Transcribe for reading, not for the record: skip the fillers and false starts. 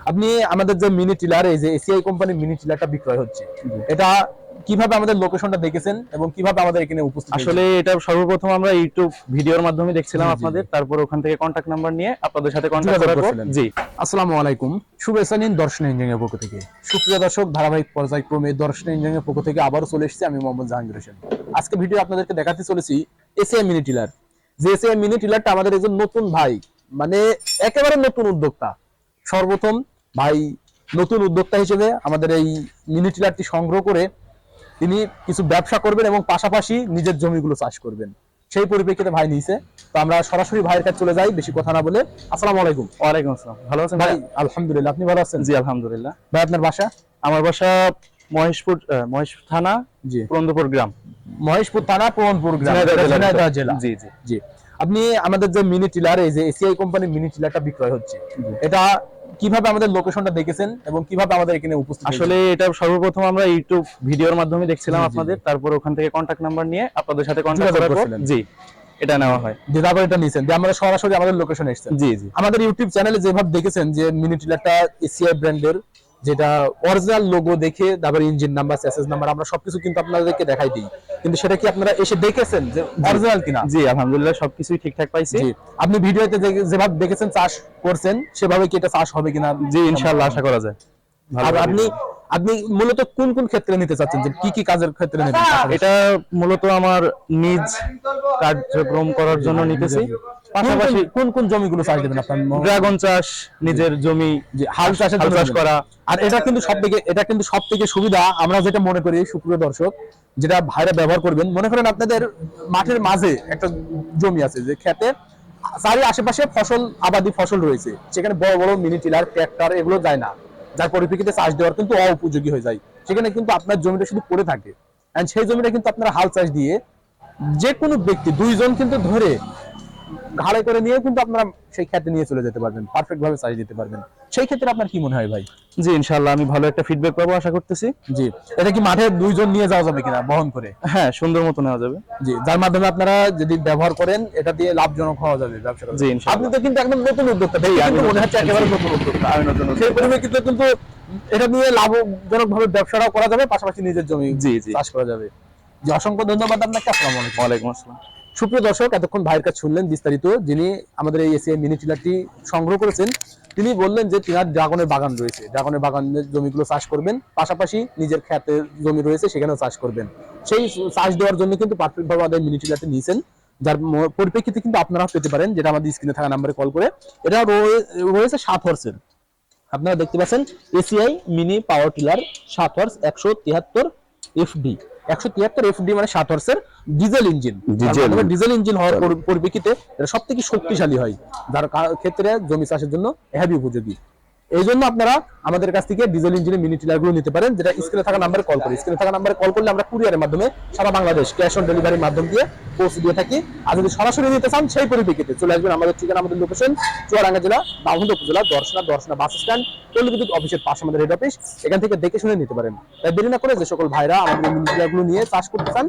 আপনি আমাদের যে মিনি টিলার, এই যে এসিআই কোম্পানির মিনি টিলারটা বিক্রয় হচ্ছে, এটা কিভাবে আমাদের লোকেশনটা দেখেছেন এবং কিভাবে আমাদের এখানে উপস্থিত আসলে এটা সর্বপ্রথম আমরা ইউটিউব ভিডিওর মাধ্যমে দেখছিলাম জি, জি, আপনাদের, জি। তারপর ওখান থেকে কন্টাক্ট নাম্বার নিয়ে আপনাদের সাথে কন্টাক্ট যোগাযোগ করার পর করছিলেন? জি। আসসালামু আলাইকুম, শুভেচ্ছা নিন দর্শন ইঞ্জিনিয়ারের পক্ষ থেকে। সুপ্রিয় দর্শক, ধারাবাহিক পর্যায়ক্রমে দর্শন ইঞ্জিনিয়ারের পক্ষ থেকে আবারও চলে এসেছি আমি মোহাম্মদ জাহাঙ্গীর হোসেন। আজকে ভিডিও আপনাদেরকে দেখাতে চলেছি এসিআই মিনি টিলার। যে এসিআই মিনি টিলারটা আমাদের একজন নতুন ভাই, মানে একেবারে নতুন উদ্যোক্তা, সর্বপ্রথম ভাই নতুন উদ্যোক্তা হিসেবে আমাদের এই মিনি টিলারটি সংগ্রহ করে তিনি কিছু ব্যবসা করবেন এবং পাশাপাশি নিজের জমিগুলো চাষ করবেন, সেই পরিপ্রেক্ষিতে ভাই নিয়েছে। তো আমরা সরাসরি ভাইয়ের কাছে চলে যাই বেশি কথা না বলে। আসসালামু আলাইকুম। ওয়ালাইকুম আসসালাম, ভালো আছেন ভাই ভাই? আলহামদুলিল্লাহ, আপনি ভালো আছেন? জি আলহামদুলিল্লাহ। ভাই আপনার বাসা? আমার বাসা মহেশপুর, মহেশপুর থানা, জি। পুরন্দরপুর গ্রাম, মহেশপুর থানা, পুরনপুর গ্রাম, ঝিনাইদহ জেলা। জি জি। জি। আপনি আমাদের যে মিনি টিলার, এই যে এসিআই কোম্পানির মিনি টিলারটা বিক্রয় হচ্ছে, এটা কিভাবে আমাদের লোকেশনটা দেখেছেন এবং কিভাবে আমাদের এখানে উপস্থিত আসলে এটা সর্বপ্রথম আমরা ইউটিউব ভিডিওর মাধ্যমে দেখছিলাম জি, জি, আপনাদের, জি। তারপর ওখান থেকে কন্টাক্ট নাম্বার নিয়ে আপনাদের সাথে কন্টাক্ট যোগাযোগ করার পর করছিলেন? জি এটা নেওয়া হয়। যে তারপর এটা নিয়েছেন, যে আমরা সরাসরি আমাদের লোকেশনে এসেছেন। জি জি আমাদের ইউটিউব চ্যানেলে যেভাবে দেখেছেন যে মিনি টিলারটা এসিআই ব্র্যান্ডের, যেটা অরিজিনাল লোগো দেখে তারপর ইঞ্জিন নাম্বার, স্যাসেজ নাম্বার আমরা সবকিছু কিন্তু আপনাদেরকে দেখাই দিই, কিন্তু সেটা কি আপনারা এসে দেখেছেন যে অরিজিনাল কিনা? জি আলহামদুলিল্লাহ সবকিছুই ঠিকঠাক পাইছি। জি। আপনি ভিডিওতে যেভাবে দেখেছেন চাষ করছেন, সেভাবে কি এটা চাষ হবে কিনা? জি ইনশাআল্লাহ আশা করা যায়। আর আপনি আপনি মূলত কোন কোন ক্ষেত্রে নিতে চাচ্ছেন, যে কি কি কাজের ক্ষেত্রে নেবেন? এটা মূলত আমার নিজ কার্যক্রম করার জন্য নিতেছি, পাশাপাশি পাশাপাশি কোন কোন জমিগুলো চাষ দেবেন আপনার? ড্রাগন চাষ, নিজের জমি যে হাল চাষের জন্য চাষ করা। আর এটা কিন্তু সবথেকে সুবিধা আমরা যেটা মনে করি সুপ্রিয় দর্শক, যেটা ভাইরা ব্যবহার করবেন। মনে করেন আপনাদের মাঠের মাঝে একটা জমি আছে, যে খেতে চারি আশেপাশে ফসল, আবাদি ফসল রয়েছে, সেখানে বড় বড় মিনি টিলার, ট্র্যাক্টর এগুলো যায় না, যার পরিপ্রেক্ষিতে চাষ দেওয়ার কিন্তু উপযোগী হয়ে যায়। সেখানে কিন্তু আপনার জমিটা শুধু পড়ে থাকে, এন্ড সেই জমিটা কিন্তু আপনারা হাল চাষ দিয়ে যে কোনো ব্যক্তি দুইজন কিন্তু ধরে ঘাড়ে করে নিয়ে কিন্তু আপনারা সেই ক্ষেত্রে নিয়ে চলে যেতে পারবেন, পারফেক্ট ভাবে চাষ দিতে পারবেন। সেই ক্ষেত্রে আপনার কি মনে হয় ভাই? জি ইনশাআল্লাহ আমি ভালো একটা ফিডব্যাক পাবো আশা করতেছি। জি। এটা কি মাঠে দুইজন নিয়ে যাওয়া যাবে কিনা বহন করে? হ্যাঁ সুন্দর মতো নেওয়া যাবে। জি, যার মাধ্যমে আপনারা যদি ব্যবহার করেন, এটা দিয়ে লাভজনক হওয়া যাবে ব্যবসা করতে। জি, ইনশাআল্লাহ। আপনি তো কিন্তু একদম নতুন উদ্যোক্তা, দেখে কিন্তু মনে হচ্ছে একেবারে নতুন উদ্যোক্তা। আমি নতুন সেই পরিপ্রেক্ষিতে কিন্তু এটা নিয়ে লাভজনক ভাবে ব্যবসাটাও করা যাবে, পাশাপাশি নিজের জমি জি, জি। চাষ করা যাবে। জি, অসংখ্য ধন্যবাদ আপনাকে। আসসালামু আলাইকুম। ওয়ালাইকুম আসসালাম। সুপ্রিয় দর্শক, এতক্ষণ ভাইয়ের কাছে শুনলেন বিস্তারিত, যিনি আমাদের এই এসিআই মিনি টিলারটি সংগ্রহ করেছেন। তিনি বললেন যে তিনার ড্রাগনের বাগান রয়েছে, ড্রাগনের বাগানের জমিগুলো চাষ করবেন, পাশাপাশি নিজের ক্ষেতে জমি রয়েছে সেখানেও চাষ করবেন। সেই চাষ দেওয়ার জন্য কিন্তু পারফেক্ট ভাবে আমাদের মিনি টিলারটি নিয়েছেন, যার পরিপ্রেক্ষিতে কিন্তু আপনারা পেতে পারেন, যেটা আমাদের স্ক্রিনে থাকা নাম্বারে কল করে। এটা রয়েছে 7 হর্সের, আপনারা দেখতে পাচ্ছেন ACI mini power tiller 7 horse 173 FD. 173 FD মানে 7 হর্সের ডিজেল ইঞ্জিন। ডিজেল ইঞ্জিন হওয়ার পরিপ্রেক্ষিতে এটা সবথেকে শক্তিশালী হয়, যার ক্ষেত্রে জমি চাষের জন্য হেভি উপযোগী। এই জন্য আপনারা আমাদের কাছ থেকে ডিজেল ইঞ্জিনের মিনি টিলার গুলো নিতে পারেন, যেটা স্ক্রিনে থাকা নাম্বারে কল করে। স্ক্রিনে থাকা নাম্বারে কল করলে আমরা কুরিয়ারের মাধ্যমে সারা বাংলাদেশ ক্যাশ অন ডেলিভারির মাধ্যম দিয়ে পৌঁছে দিয়ে থাকি। আর যদি সরাসরি নিতে চান, সেই পরিপ্রেক্ষিতে চলে আসবেন আমাদের ঠিকানা, আমাদের লোকেশন চুয়াডাঙ্গা জেলা দাউদকান্দি উপজেলা দর্শনা বাস স্ট্যান্ড, পল্লী বিদ্যুৎ অফিসের পাশে আমাদের হেড অফিস। এখান থেকে দেখে শুনে নিতে পারেন। তাই দেরি না করে যে সকল ভাইরা আমাদের মিনি টিলার গুলো নিয়ে চাষ করতে চান,